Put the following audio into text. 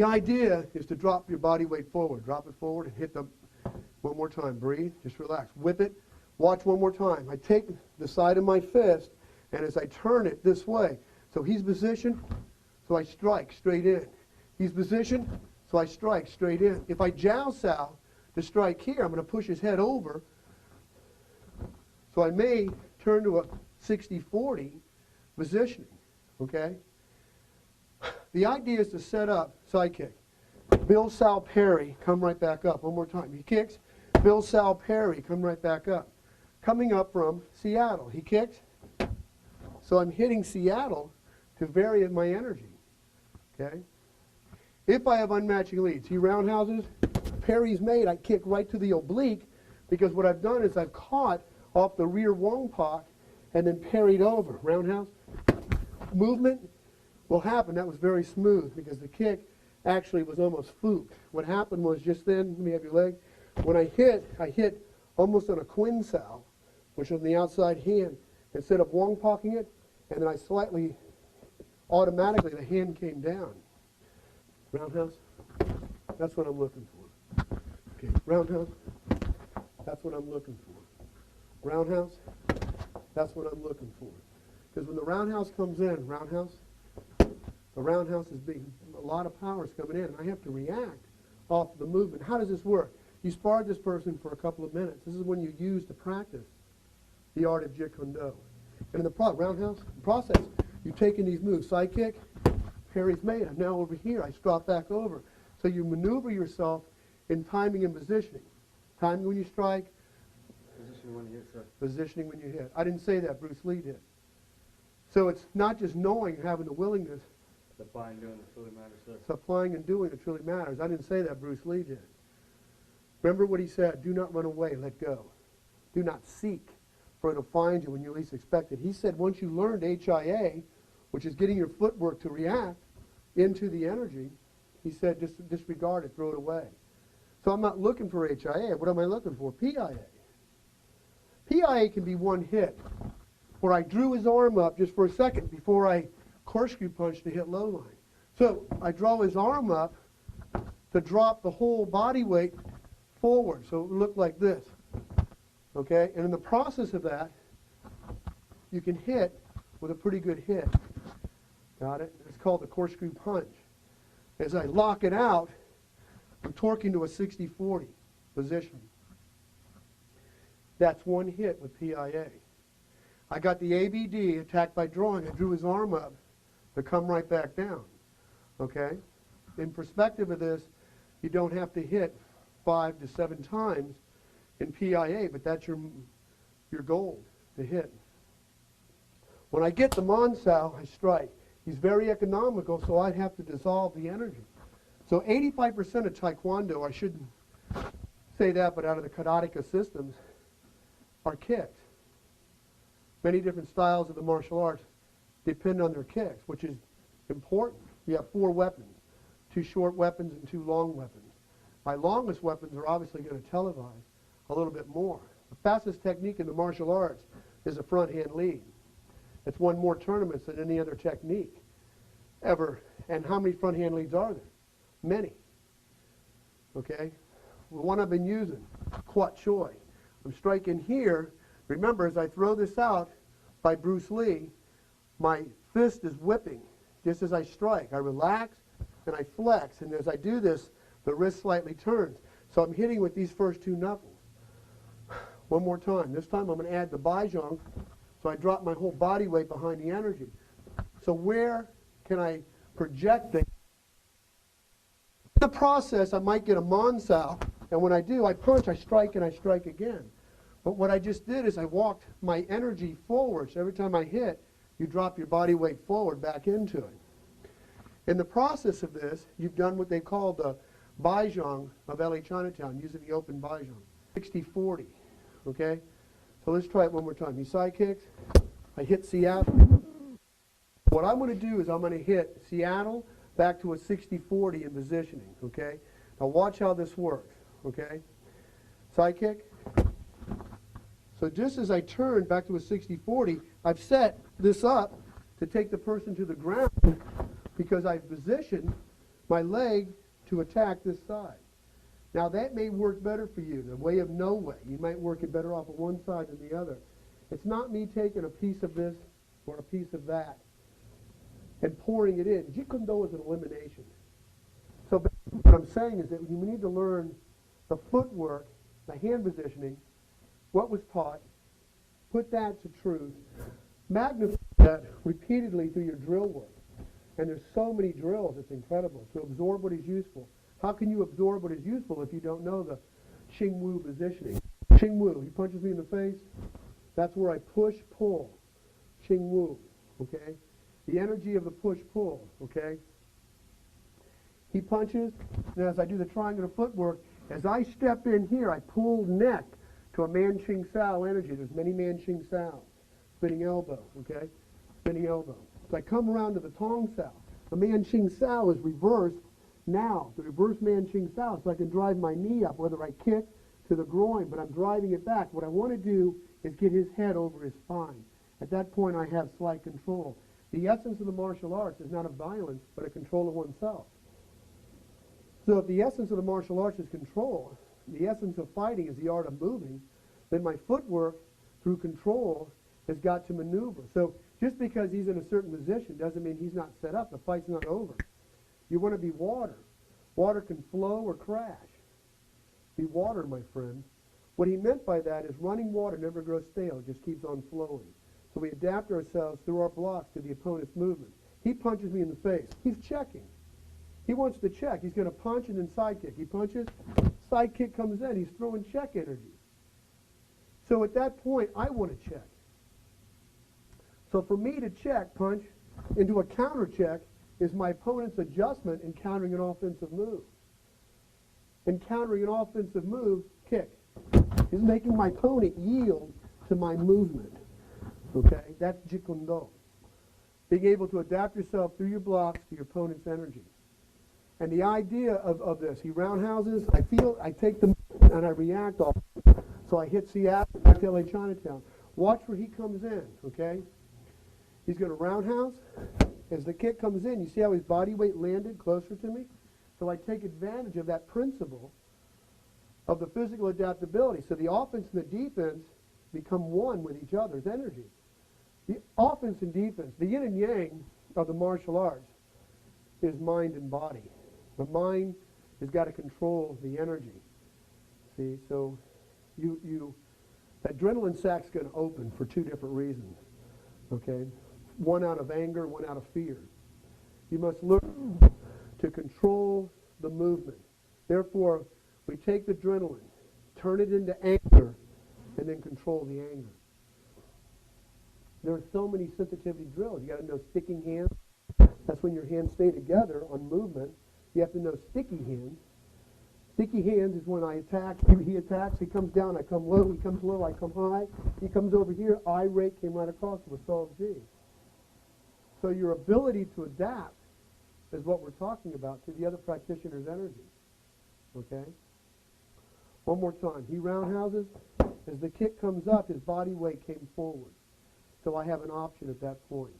The idea is to drop your body weight forward. Drop it forward and hit the, one more time. Breathe, just relax. Whip it. Watch one more time. I take the side of my fist, and as I turn it this way, so he's positioned, so I strike straight in. He's positioned, so I strike straight in. If I jowl Sal to strike here, I'm going to push his head over, so I may turn to a 60-40 positioning, okay? The idea is to set up side kick. Bill Sal parry, come right back up. One more time. He kicks. Bill Sal parry, come right back up. Coming up from Seattle. He kicks. So I'm hitting Seattle to vary my energy. Okay? If I have unmatching leads, he roundhouses, parry's made, I kick right to the oblique because what I've done is I've caught off the rear Wong Pak and then parried over. Roundhouse. Movement will happen. That was very smooth because the kick actually was almost fluke. What happened was just then, let me have your leg. When I hit almost on a Quinn Sal, which was on the outside hand, instead of Wong Paking it, and then I slightly, automatically, the hand came down. Roundhouse, that's what I'm looking for. Okay, roundhouse, that's what I'm looking for. Roundhouse, that's what I'm looking for. Because when the roundhouse comes in, the roundhouse is being, a lot of power is coming in, and I have to react off the movement. How does this work? You sparred this person for a couple of minutes. This is when you use to practice the art of Jeet Kune Do. And in the roundhouse process, you've taken these moves. Side kick, parry's made. I'm now over here. I drop back over. So you maneuver yourself in timing and positioning. Timing when you strike. Positioning when you hit, sir. Positioning when you hit. I didn't say that. Bruce Lee did. So it's not just knowing, having the willingness. The applying and doing that truly matters, sir. It's applying and doing that truly matters. I didn't say that. Bruce Lee did. Remember what he said. Do not run away. Let go. Do not seek, for it'll find you when you least expect it. He said once you learned HIA, which is getting your footwork to react into the energy, he said just disregard it, throw it away. So I'm not looking for HIA. What am I looking for? PIA. PIA can be one hit, where I drew his arm up just for a second before I corkscrew punch to hit low line. So I draw his arm up to drop the whole body weight forward, so it would look like this. Okay, and in the process of that, you can hit with a pretty good hit. Got it? It's called the corkscrew punch. As I lock it out, I'm torquing to a 60-40 position. That's one hit with PIA. I got the ABD, attacked by drawing. I drew his arm up to come right back down. Okay? In perspective of this, you don't have to hit 5 to 7 times in PIA, but that's your goal to hit. When I get the Monsal, I strike. He's very economical, so I'd have to dissolve the energy. So 85% of Taekwondo, I shouldn't say that, but out of the karateka systems, are kicks. Many different styles of the martial arts depend on their kicks, which is important. You have 4 weapons, 2 short weapons and 2 long weapons. My longest weapons are obviously going to televise a little bit more. The fastest technique in the martial arts is a front hand lead. It's won more tournaments than any other technique ever. And how many front hand leads are there? Many. Okay? The one I've been using, Kwat Choi. I'm striking here. Remember, as I throw this out by Bruce Lee, my fist is whipping just as I strike. I relax and I flex, and as I do this, the wrist slightly turns. So I'm hitting with these first 2 knuckles. One more time. This time I'm going to add the Baizhong, so I drop my whole body weight behind the energy. So where can I project things? In the process, I might get a Monsal, and when I do, I punch, I strike, and I strike again. But what I just did is I walked my energy forward. So every time I hit, you drop your body weight forward back into it. In the process of this, you've done what they call the Baizhong of LA Chinatown, using the open Baizhong. 60-40, okay? So let's try it one more time. He side kicks. I hit Seattle. What I'm going to do is I'm going to hit Seattle back to a 60-40 in positioning, okay? Now watch how this works, okay? Side kick. So just as I turn back to a 60-40, I've set this up to take the person to the ground because I've positioned my leg to attack this side. Now that may work better for you, the way of no way. You might work it better off of one side than the other. It's not me taking a piece of this or a piece of that and pouring it in. Jeet Kune Do is an elimination. So what I'm saying is that you need to learn the footwork, the hand positioning, what was taught, put that to truth, magnify that repeatedly through your drill work. And there's so many drills, it's incredible, to absorb what is useful. How can you absorb what is useful if you don't know the Ching Wu positioning? Ching Wu, he punches me in the face, that's where I push, pull. Ching Wu, okay? The energy of the push-pull, okay? He punches, and as I do the triangular footwork, as I step in here, I pull neck to a Man Ching Sao energy. There's many Man Ching Sao. Spinning elbow, okay? Spinning elbow. So I come around to the Tong Sao. The Man Ching Sao is reversed now, the reverse Man Ching Sao, so I can drive my knee up, whether I kick to the groin, but I'm driving it back. What I want to do is get his head over his spine. At that point, I have slight control. The essence of the martial arts is not of violence, but a control of oneself. So if the essence of the martial arts is control, the essence of fighting is the art of moving, then my footwork, through control, has got to maneuver. So just because he's in a certain position doesn't mean he's not set up. The fight's not over. You want to be water. Water can flow or crash. Be water, my friend. What he meant by that is running water never grows stale. It just keeps on flowing. So we adapt ourselves through our blocks to the opponent's movement. He punches me in the face. He's checking. He wants to check. He's going to punch and then side kick. He punches, side kick comes in. He's throwing check energy. So at that point, I want to check. So for me to check, punch, into a counter check is my opponent's adjustment in countering an offensive move. In countering an offensive move, kick. He's making my opponent yield to my movement. Okay? That's Jeet Kune Do. Being able to adapt yourself through your blocks to your opponent's energy. And the idea of this, he roundhouses, I take the movement and I react off. So I hit Seattle, back to LA Chinatown. Watch where he comes in, okay? He's going to roundhouse. As the kick comes in, you see how his body weight landed closer to me? So I take advantage of that principle of the physical adaptability. So the offense and the defense become one with each other's energy. The offense and defense, the yin and yang of the martial arts is mind and body. The mind has got to control the energy. See, so that adrenaline sac's going to open for two different reasons. Okay? One out of anger, one out of fear. You must learn to control the movement. Therefore, we take the adrenaline, turn it into anger, and then control the anger. There are so many sensitivity drills. You got to know sticking hands. That's when your hands stay together on movement. You have to know sticky hands. Sticky hands is when I attack, he attacks, he comes down, I come low, he comes low, I come high. He comes over here, I rake, came right across with solid G. So your ability to adapt is what we're talking about to the other practitioner's energy. Okay? One more time. He roundhouses. As the kick comes up, his body weight came forward. So I have an option at that point.